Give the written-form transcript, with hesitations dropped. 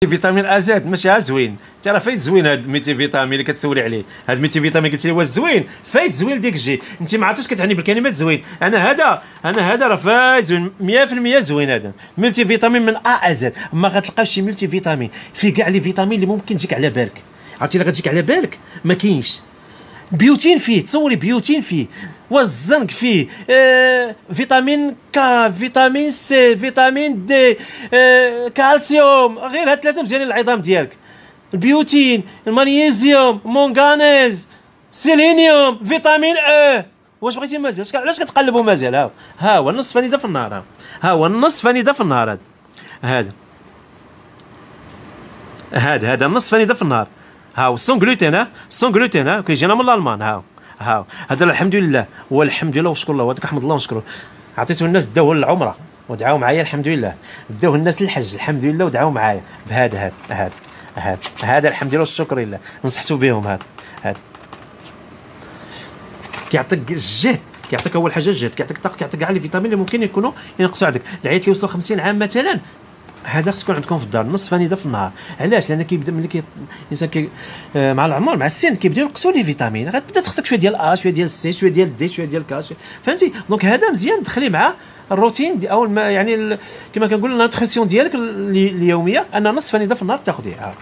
فيتامين ازاد ماشي ها زوين، انت راه فايت زوين هاد ميتي فيتامين اللي كتسولي عليه، هاد ميتي فيتامين قلت لي واش زوين، فايت زوين ديك الجي، انت ما عرفتش كتعني بالكلمات زوين، انا هذا راه فايت زوين 100% زوين هذا ملتي فيتامين من ا ازاد، ما غتلقاش شي ملتي فيتامين في كاع لي فيتامين اللي ممكن تجيك على بالك، عرفتي اللي غتجيك على بالك ما كاينش. بيوتين فيه، تصوري بيوتين فيه، والزنك فيه، فيتامين كا، فيتامين سي، فيتامين دي، كالسيوم، غير هاد ثلاثه مزيانين للعظام ديالك. البيوتين، المغنيسيوم، مونغانيز، سيلينيوم، فيتامين ا. واش بغيتي مازال؟ علاش كتقلبوا مازال؟ ها هو النص فانيده في النهار، ها هو النص فانيده في النهار، هذا النص فانيده في النهار. هاو سون غلوتين، سون غلوتين كيجينا من الالمان. هاو هذا الحمد لله، والحمد لله وشكر الله، وهذاك احمد الله ونشكره. عطيته الناس داوه للعمره ودعاو معايا الحمد لله، داوه الناس للحج الحمد لله ودعاو معايا بهذا هذا الحمد لله والشكر لله، نصحتوا بهم. هذا كيعطيك الجهد، كيعطيك اول حاجه الجهد، كيعطيك الطاقه، كيعطيك كاع لي فيتامين اللي ممكن يكونوا ينقصوا عندك. العيال اللي وصلوا 50 عام مثلا، هذا خص يكون عندكم في الدار نص فانيده في النهار. علاش؟ لان كيبدا ملي الانسان مع العمر مع السن كيبداو ينقصوا لي فيتامين، غتبدا تخصك شويه ديال ا، شويه ديال سي، شويه ديال دي، شويه ديال كا، فهمتي؟ دونك هذا مزيان تدخليه مع الروتين او يعني كما كنقولوا النوتريسيون ديالك اليوميه، ان نص فانيده في النهار تاخذيه.